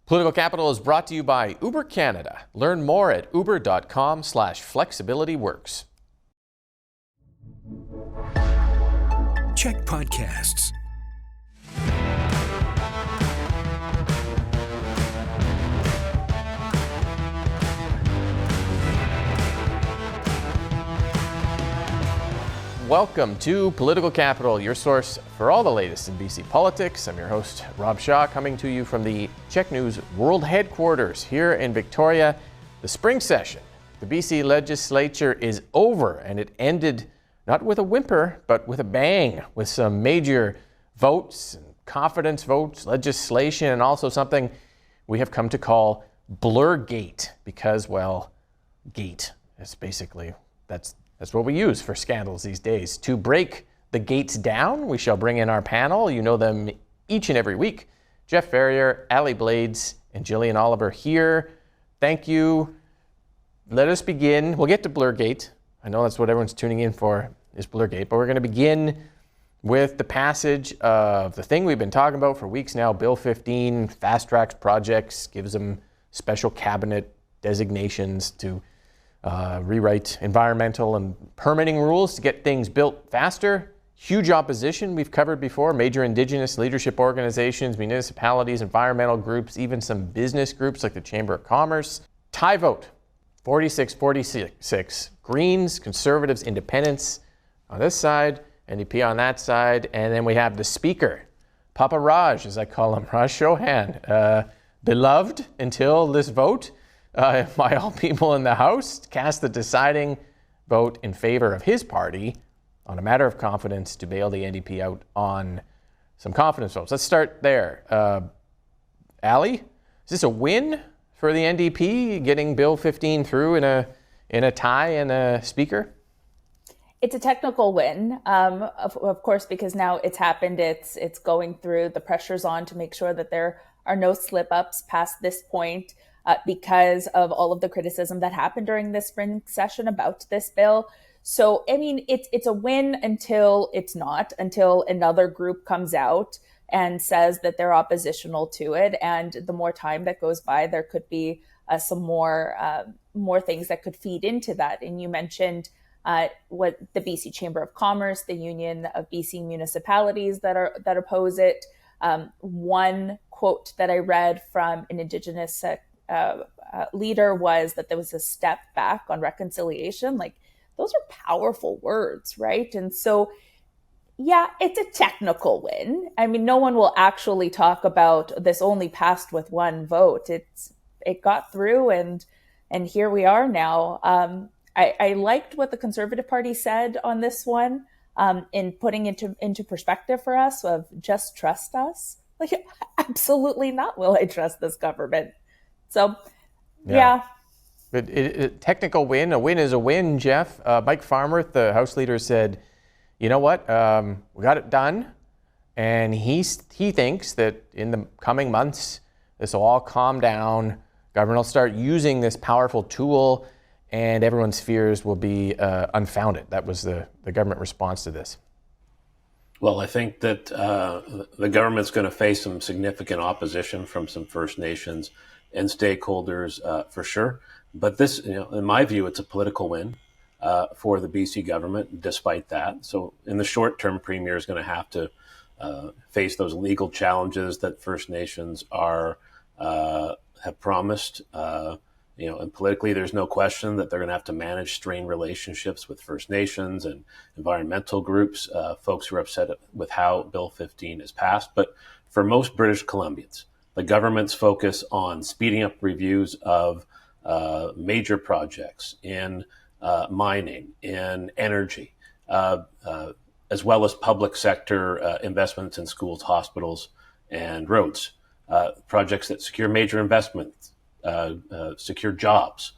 Political Capital is brought to you by Uber Canada. Learn more at uber.com/flexibilityworks. CHEK Podcasts. Welcome to Political Capital, your source for all the latest in BC politics. I'm your host, Rob Shaw, coming to you from the CHEK News World Headquarters here in Victoria. The spring session, the BC legislature is over, and it ended not with a whimper, but with a bang, with some major votes, and confidence votes, legislation, and also something we have come to call Blurgate, because, well, gate is basically, that's what we use for scandals these days. To break the gates down, we shall bring in our panel. You know them each and every week. Jeff Ferrier, Allie and Jillian Oliver here. Thank you. Let us begin. We'll get to Blurgate. I know that's what everyone's tuning in for, is Blurgate. But we're going to begin with the passage of the thing we've been talking about for weeks now, Bill 15, fast-tracks projects, gives them special cabinet designations to rewrite environmental and permitting rules to get things built faster. Huge opposition we've covered before. Major Indigenous leadership organizations, municipalities, environmental groups, even some business groups like the Chamber of Commerce. Tie vote, 46-46. Greens, Conservatives, Independents on this side, NDP on that side. And then we have the Speaker, Papa Raj, as I call him, Raj Chauhan, beloved until this vote by all people in the House, cast the deciding vote in favor of his party on a matter of confidence to bail the NDP out on some confidence votes. Let's start there. Allie, is this a win for the NDP, getting Bill 15 through in a tie and a speaker? It's a technical win, of course, because now it's happened. It's going through. The pressure's on to make sure that there are no slip-ups past this point. Because of all of the criticism that happened during this spring session about this bill. So, I mean, it's a win until it's not, until another group comes out and says that they're oppositional to it. And the more time that goes by, there could be some more things that could feed into that. And you mentioned what the BC Chamber of Commerce, the Union of BC Municipalities that oppose it. One quote that I read from an Indigenous leader was that there was a step back on reconciliation. Like, those are powerful words, right? And so, yeah, it's a technical win. I mean, no one will actually talk about this only passed with one vote. It got through, and here we are now. I liked what the Conservative Party said on this one, in putting into perspective for us of just trust us. Like, absolutely not will I trust this government. So, yeah. But technical win, a win is a win, Jeff. Mike Farnworth, the House Leader, said, you know what, we got it done. And he thinks that in the coming months, this will all calm down. Government will start using this powerful tool, and everyone's fears will be unfounded. That was the government response to this. Well, I think that the government's going to face some significant opposition from some First Nations and stakeholders for sure. But this, in my view, it's a political win for the BC government despite that. So in the short term, Premier is going to have to face those legal challenges that First Nations have promised. And politically, there's no question that they're going to have to manage strained relationships with First Nations and environmental groups, folks who are upset with how Bill 15 is passed. But for most British Columbians, the government's focus on speeding up reviews of major projects in mining, in energy, as well as public sector investments in schools, hospitals, and roads, projects that secure major investments, secure jobs,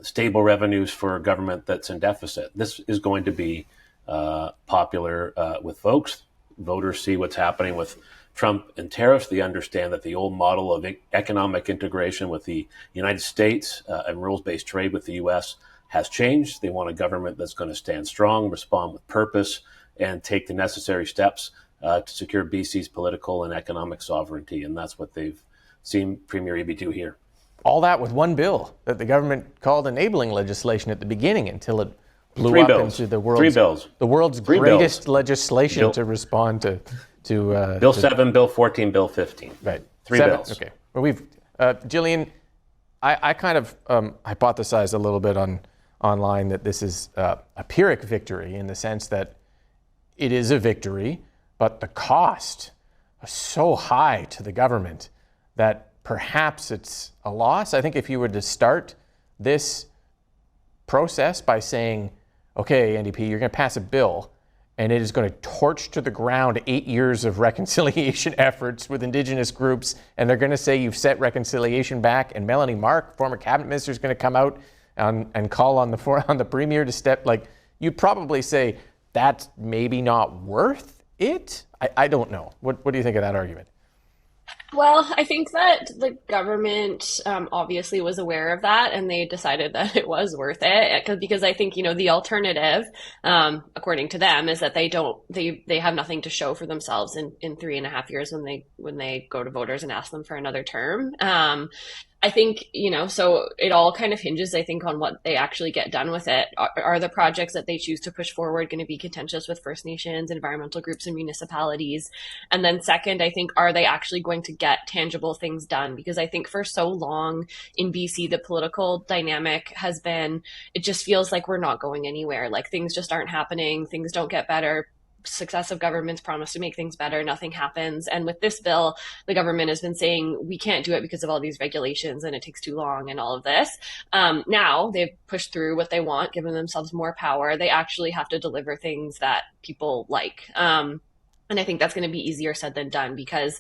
stable revenues for a government that's in deficit. This is going to be popular with folks. Voters see what's happening with Trump and tariffs. They understand that the old model of economic integration with the United States and rules-based trade with the U.S. has changed. They want a government that's going to stand strong, respond with purpose, and take the necessary steps to secure BC's political and economic sovereignty. And that's what they've seen Premier Eby do here. All that with one bill that the government called enabling legislation at the beginning until it blew Three up bills. into the Three bills. world's Three greatest bills. legislation Bill- to respond to Bill 7, Bill 14, Bill 15. right. Three Seven. bills. Okay. Well, Jillian, I kind of hypothesized a little bit online that this is a Pyrrhic victory in the sense that it is a victory, but the cost is so high to the government that perhaps it's a loss. I think if you were to start this process by saying, okay, NDP, you're going to pass a bill and it is going to torch to the ground 8 years of reconciliation efforts with Indigenous groups, and they're going to say you've set reconciliation back, and Melanie Mark, former cabinet minister, is going to come out and call on the Premier to step, like, you'd probably say that's maybe not worth it? I don't know. What do you think of that argument? Well, I think that the government obviously was aware of that, and they decided that it was worth it because I think, the alternative, according to them, is that they have nothing to show for themselves in 3.5 years when they go to voters and ask them for another term. I think, so it all kind of hinges, I think, on what they actually get done with it. Are the projects that they choose to push forward going to be contentious with First Nations, environmental groups, and municipalities? And then second, I think, are they actually going to get tangible things done? Because I think for so long in BC, the political dynamic has been, it just feels like we're not going anywhere. Like things just aren't happening. Things don't get better. Successive governments promise to make things better, nothing happens. And with this bill, the government has been saying we can't do it because of all these regulations and it takes too long and all of this. Now they've pushed through what they want, given themselves more power. They actually have to deliver things that people like. And I think that's going to be easier said than done because,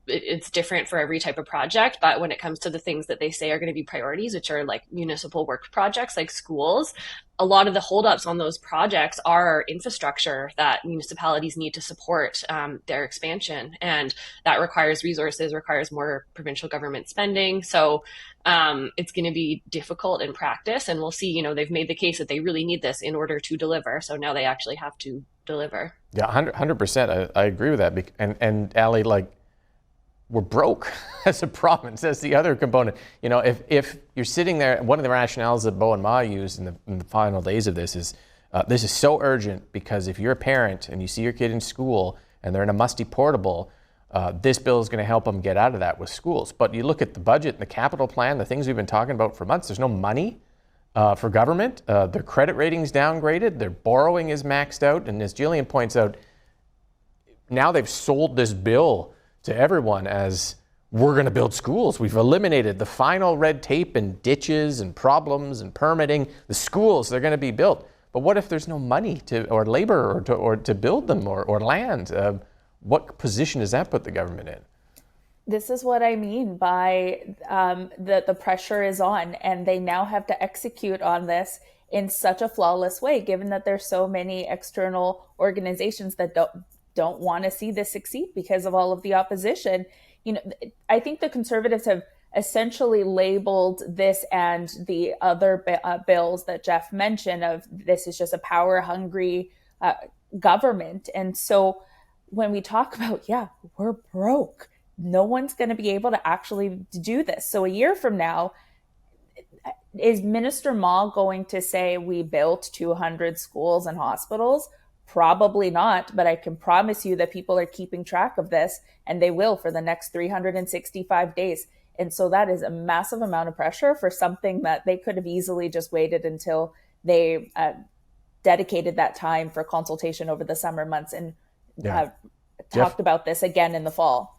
it's different for every type of project. But when it comes to the things that they say are going to be priorities, which are like municipal work projects like schools, a lot of the holdups on those projects are infrastructure that municipalities need to support their expansion. And that requires resources, requires more provincial government spending. So it's going to be difficult in practice. And we'll see, they've made the case that they really need this in order to deliver. So now they actually have to deliver. Yeah, 100%. I agree with that. And Allie, like, we're broke as a province. That's the other component. If you're sitting there, one of the rationales that Beau and Ma used in the final days of this is so urgent because if you're a parent and you see your kid in school and they're in a musty portable, this bill is going to help them get out of that with schools. But you look at the budget and the capital plan, the things we've been talking about for months, there's no money for government. Their credit rating's downgraded. Their borrowing is maxed out. And as Jillian points out, now they've sold this bill to everyone as we're going to build schools. We've eliminated the final red tape and ditches and problems and permitting. The schools, they're going to be built. But what if there's no money or labor or to build them or land? What position does that put the government in? This is what I mean by the pressure is on, and they now have to execute on this in such a flawless way, given that there's so many external organizations that don't want to see this succeed because of all of the opposition. I think the Conservatives have essentially labeled this and the other bills that Jeff mentioned of this is just a power-hungry government. And so when we talk about, we're broke, no one's going to be able to actually do this. So a year from now, is Minister Ma going to say we built 200 schools and hospitals? Probably not, but I can promise you that people are keeping track of this, and they will for the next 365 days. And so that is a massive amount of pressure for something that they could have easily just waited until they dedicated that time for consultation over the summer months and talked about this again in the fall.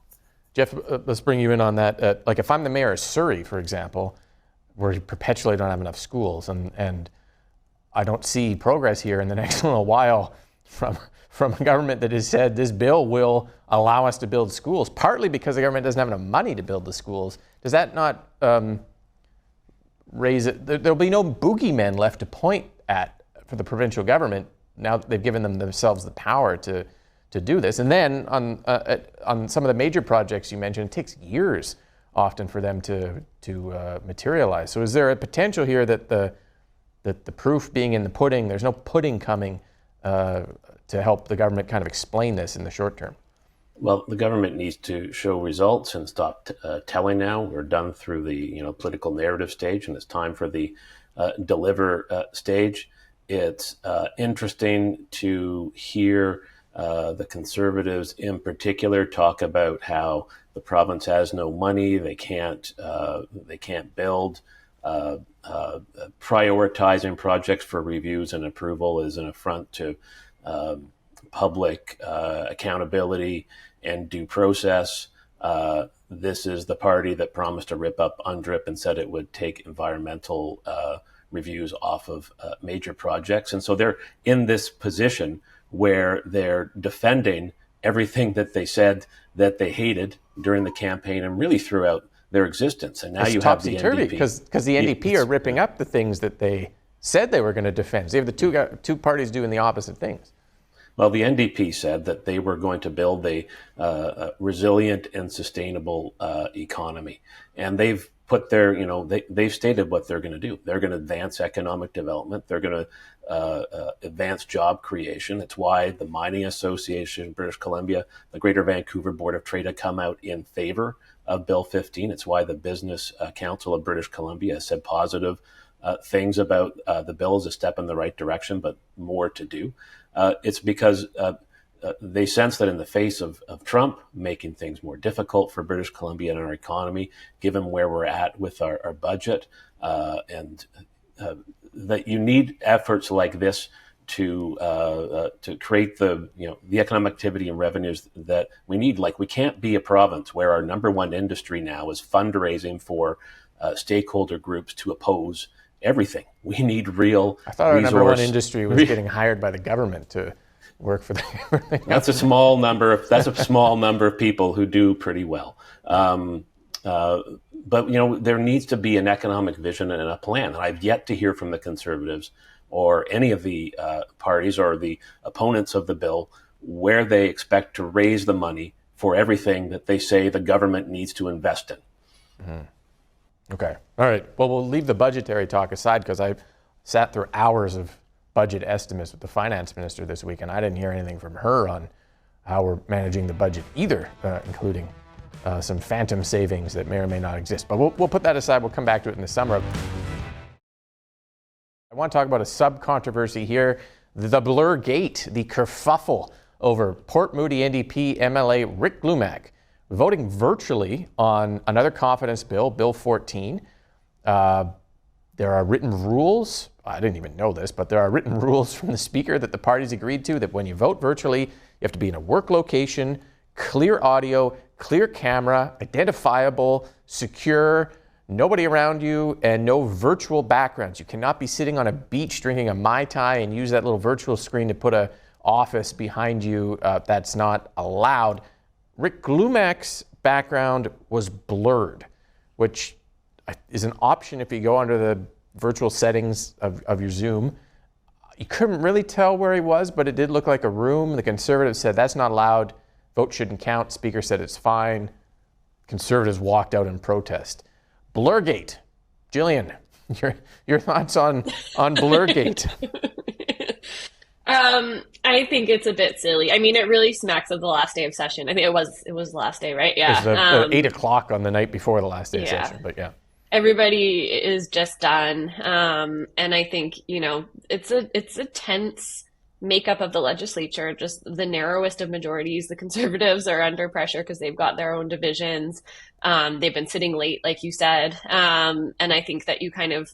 Jeff, let's bring you in on that. Like if I'm the mayor of Surrey, for example, where we perpetually don't have enough schools and I don't see progress here in the next little while from a government that has said this bill will allow us to build schools, partly because the government doesn't have enough money to build the schools. Does that not raise it? There'll be no boogeymen left to point at for the provincial government now that they've given themselves the power to do this. And then on some of the major projects you mentioned, it takes years often for them to materialize. So is there a potential here that the proof being in the pudding, there's no pudding coming to help the government kind of explain this in the short term? Well, the government needs to show results and stop telling now. We're done through the political narrative stage, and it's time for the deliver stage. It's interesting to hear the Conservatives in particular talk about how the province has no money, they can't build. Prioritizing projects for reviews and approval is an affront to public accountability and due process. This is the party that promised to rip up UNDRIP and said it would take environmental reviews off of major projects. And so they're in this position where they're defending everything that they said that they hated during the campaign and really throughout their existence. And now it's you have the NDP. Because the NDP are ripping up the things that they said they were going to defend. So you have the two parties doing the opposite things. Well, the NDP said that they were going to build a resilient and sustainable economy. And they've put their, they've stated what they're going to do. They're going to advance economic development. They're going to advance job creation. It's why the Mining Association of British Columbia, the Greater Vancouver Board of Trade have come out in favor of Bill 15. It's why the Business Council of British Columbia has said positive things about the bill as a step in the right direction, but more to do. It's because they sense that in the face of Trump making things more difficult for British Columbia and our economy, given where we're at with our budget, and that you need efforts like this to create the economic activity and revenues that we need. Like, we can't be a province where our number one industry now is fundraising for stakeholder groups to oppose everything. We need real. I thought our number one industry was getting hired by the government to work for the government. That's a small number of people who do pretty well. But there needs to be an economic vision and a plan. And I've yet to hear from the Conservatives or any of the parties or the opponents of the bill where they expect to raise the money for everything that they say the government needs to invest in. Mm-hmm. Okay. All right. Well, we'll leave the budgetary talk aside because I sat through hours of budget estimates with the finance minister this week, and I didn't hear anything from her on how we're managing the budget either, including some phantom savings that may or may not exist. But we'll put that aside. We'll come back to it in the summer. I want to talk about a sub-controversy here, the Blurgate, the kerfuffle over Port Moody NDP MLA Rick Glumac voting virtually on another confidence bill, Bill 14. There are written rules. I didn't even know this, but there are written rules from the speaker that the parties agreed to that when you vote virtually, you have to be in a work location, clear audio, clear camera, identifiable, secure, nobody around you, and no virtual backgrounds. You cannot be sitting on a beach drinking a Mai Tai and use that little virtual screen to put an office behind you. That's not allowed. Rick Glumac's background was blurred, which is an option if you go under the virtual settings of your Zoom. You couldn't really tell where he was, but it did look like a room. The Conservatives said that's not allowed. Vote shouldn't count. Speaker said it's fine. Conservatives walked out in protest. Blurgate. Jillian, your thoughts on Blurgate? I think it's a bit silly. I mean, it really smacks of the last day of session. I think it was the last day, right? Yeah. It was 8 o'clock on the night before the last day of session, but yeah. Everybody is just done. And I think, it's a tense makeup of the legislature, just the narrowest of majorities. The Conservatives are under pressure because they've got their own divisions. They've been sitting late, like you said. And I think that you kind of,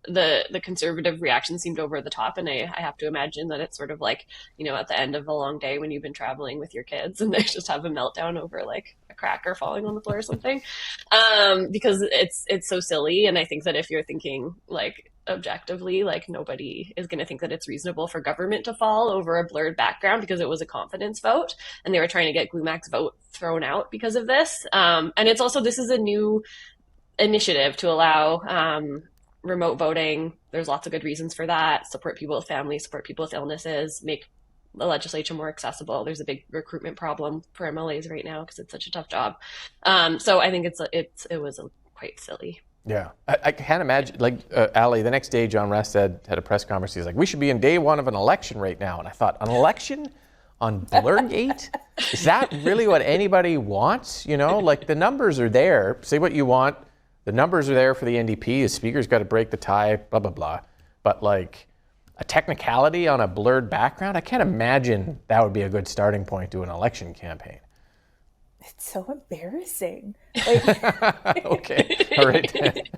the Conservative reaction seemed over the top. And I have to imagine that it's sort of like, at the end of a long day when you've been traveling with your kids and they just have a meltdown over like a cracker falling on the floor or something. Because it's so silly. And I think that if you're thinking like objectively, like nobody is going to think that it's reasonable for government to fall over a blurred background because it was a confidence vote and they were trying to get Glumac's vote thrown out because of this. And it's also, this is a new initiative to allow remote voting. There's lots of good reasons for that. Support people with families, support people with illnesses, make the legislature more accessible. There's a big recruitment problem for MLAs right now because it's such a tough job. So I think it was quite silly. Yeah, I can't imagine, like Allie, the next day John Rest had a press conference. He's like, we should be in day one of an election right now. And I thought, an election on Blurgate? Is that really what anybody wants? You know, like the numbers are there. Say what you want. The numbers are there for the NDP. The speaker's got to break the tie, blah, blah, blah. But like a technicality on a blurred background, I can't imagine that would be a good starting point to an election campaign. It's so embarrassing. Like, okay. All right.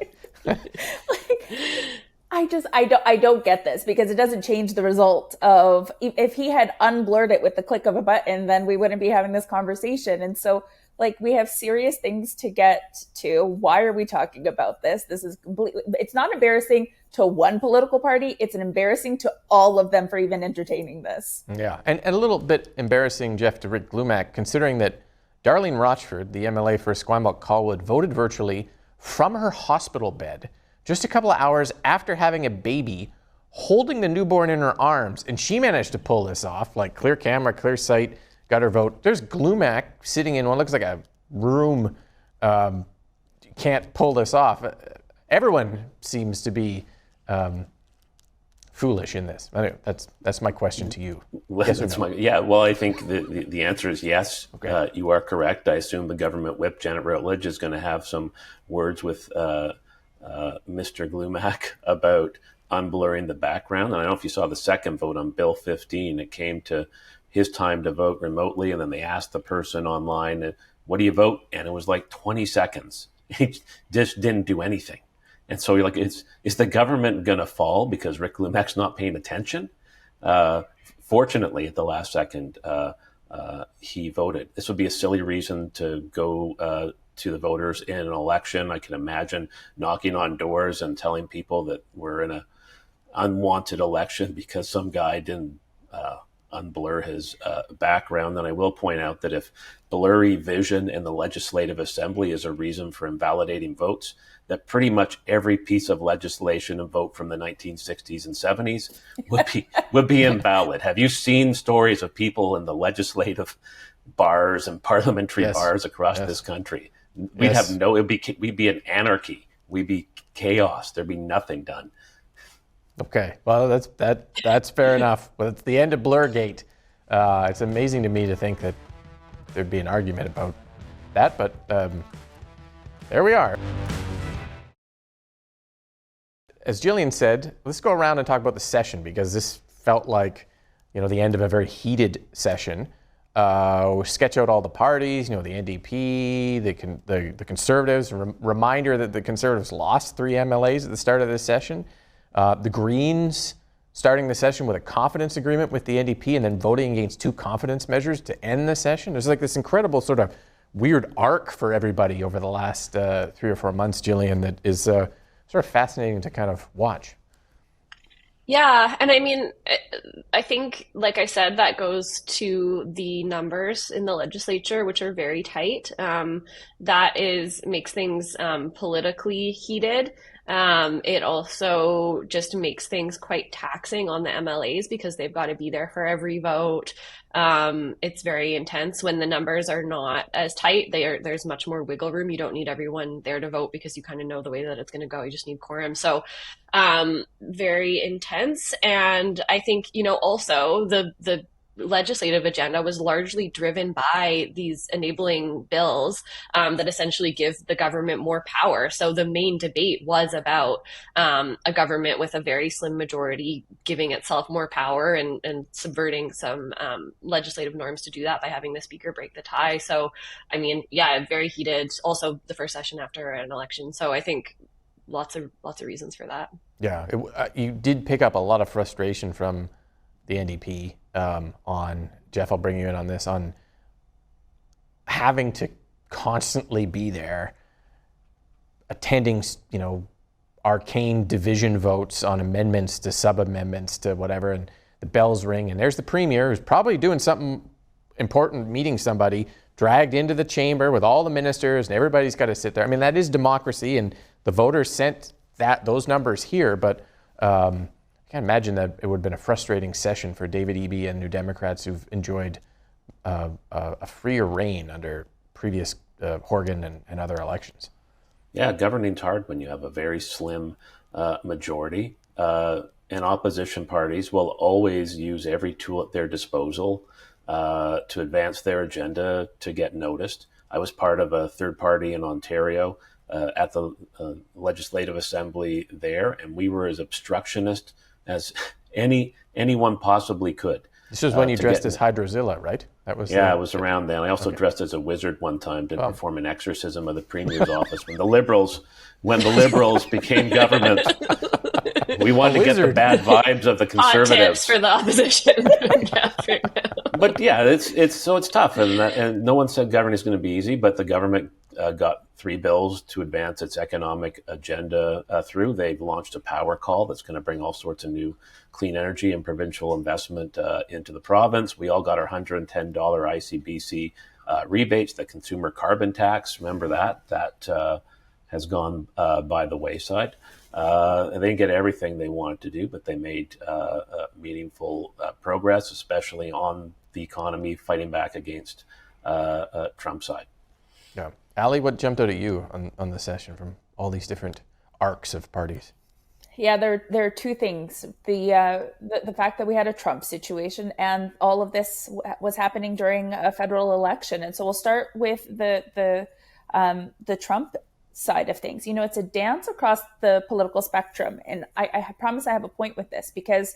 I don't get this, because it doesn't change the result of, if he had unblurred it with the click of a button, then we wouldn't be having this conversation. And so, like, we have serious things to get to. Why are we talking about this? This is completely, it's not embarrassing to one political party. It's an embarrassing to all of them for even entertaining this. Yeah. And a little bit embarrassing, Jeff, to Rick Glumac, considering that Darlene Rochford, the MLA for Esquimalt-Colwood, voted virtually from her hospital bed just a couple of hours after having a baby, holding the newborn in her arms. And she managed to pull this off, like clear camera, clear sight, got her vote. There's Glumac sitting in what looks like a room, can't pull this off. Everyone seems to be foolish in this. Anyway, that's my question to you. Well, yes or no? Well, I think the answer is yes. Okay. You are correct. I assume the government whip, Janet Rutledge, is going to have some words with Mr. Glumac about unblurring the background. And I don't know if you saw the second vote on Bill 15. It came to his time to vote remotely, and then they asked the person online, what do you vote? And it was like 20 seconds. He just didn't do anything. And so you're like, is the government going to fall because Rick Lumac's not paying attention? Fortunately, at the last second, he voted. This would be a silly reason to go to the voters in an election. I can imagine knocking on doors and telling people that we're in an unwanted election because some guy didn't unblur his background. And I will point out that if blurry vision in the Legislative Assembly is a reason for invalidating votes, that pretty much every piece of legislation and vote from the 1960s and 70s would be invalid. Have you seen stories of people in the legislative bars and parliamentary bars across this country? We'd have we'd be an anarchy. We'd be chaos. There'd be nothing done. Okay, well, that's fair enough. But it's the end of Blurgate. It's amazing to me to think that there'd be an argument about that, but there we are. As Jillian said, let's go around and talk about the session, because this felt like, the end of a very heated session. We sketch out all the parties, the NDP, the Conservatives. Reminder that the Conservatives lost 3 MLAs at the start of this session. The Greens starting the session with a confidence agreement with the NDP and then voting against 2 confidence measures to end the session. There's like this incredible sort of weird arc for everybody over the last 3 or 4 months, Jillian, that is sort of fascinating to kind of watch. Yeah, and I mean, I think, like I said, that goes to the numbers in the legislature, which are very tight. That makes things politically heated. It also just makes things quite taxing on the MLAs because they've got to be there for every vote. It's very intense when the numbers are not as tight. There's much more wiggle room. You don't need everyone there to vote because you kind of know the way that it's going to go. You just need quorum. So very intense. And I think, also the legislative agenda was largely driven by these enabling bills that essentially give the government more power. So the main debate was about a government with a very slim majority giving itself more power and subverting some legislative norms to do that by having the speaker break the tie. So, I mean, yeah, very heated. Also the first session after an election. So I think lots of reasons for that. Yeah, you did pick up a lot of frustration from the NDP on, Jeff, I'll bring you in on this, on having to constantly be there, attending, arcane division votes on amendments to sub-amendments to whatever, and the bells ring, and there's the premier who's probably doing something important, meeting somebody, dragged into the chamber with all the ministers, and everybody's got to sit there. I mean, that is democracy, and the voters sent those numbers here, but I can't imagine that it would have been a frustrating session for David Eby and New Democrats who've enjoyed a freer reign under previous Horgan and other elections. Yeah, governing's hard when you have a very slim majority. And opposition parties will always use every tool at their disposal to advance their agenda, to get noticed. I was part of a third party in Ontario at the Legislative Assembly there, and we were as obstructionist as anyone possibly could. This was when you dressed as Hydrozilla, right? That was it was around then. I also dressed as a wizard one time to perform an exorcism of the Premier's office when the Liberals became government. We wanted to get the bad vibes of the Conservatives. Hot tips for the opposition. But yeah, it's tough, and no one said governing is going to be easy. But the government got 3 bills to advance its economic agenda through. They've launched a power call that's going to bring all sorts of new clean energy and provincial investment into the province. We all got our $110 ICBC rebates, the consumer carbon tax. Remember that has gone by the wayside. They didn't get everything they wanted to do, but they made meaningful progress, especially on the economy, fighting back against Trump's side. Yeah. Allie, what jumped out at you on the session from all these different arcs of parties? Yeah, there are 2 things. The fact that we had a Trump situation and all of this was happening during a federal election. And so we'll start with the Trump side of things. You know, it's a dance across the political spectrum. And I promise I have a point with this, because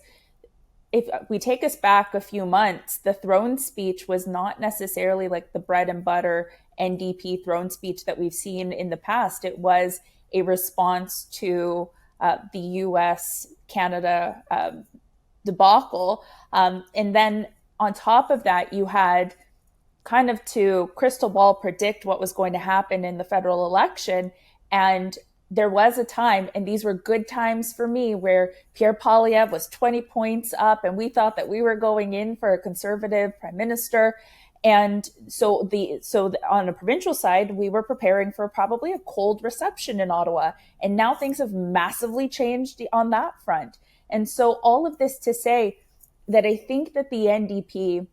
if we take us back a few months, the throne speech was not necessarily like the bread and butter NDP throne speech that we've seen in the past. It was a response to the US-Canada debacle. And then on top of that, you had kind of to crystal ball predict what was going to happen in the federal election. And there was a time, and these were good times for me, where Pierre Poilievre was 20 points up, and we thought that we were going in for a Conservative prime minister. And so on a provincial side, we were preparing for probably a cold reception in Ottawa. And now things have massively changed on that front. And so all of this to say that I think that the NDP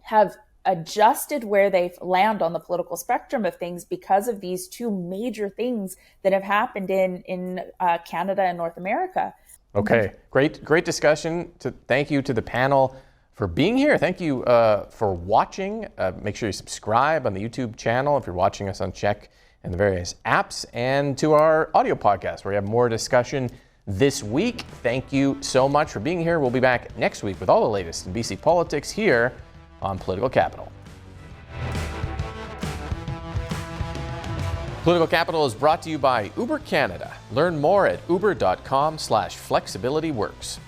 have adjusted where they land on the political spectrum of things because of these 2 major things that have happened in Canada and North America. Okay, great discussion. Thank you to the panel for being here. Thank you for watching. Make sure you subscribe on the YouTube channel if you're watching us on CHEK and the various apps, and to our audio podcast where we have more discussion this week. Thank you so much for being here. We'll be back next week with all the latest in BC politics here on Political Capital. Political Capital is brought to you by Uber Canada. Learn more at uber.com/flexibilityworks.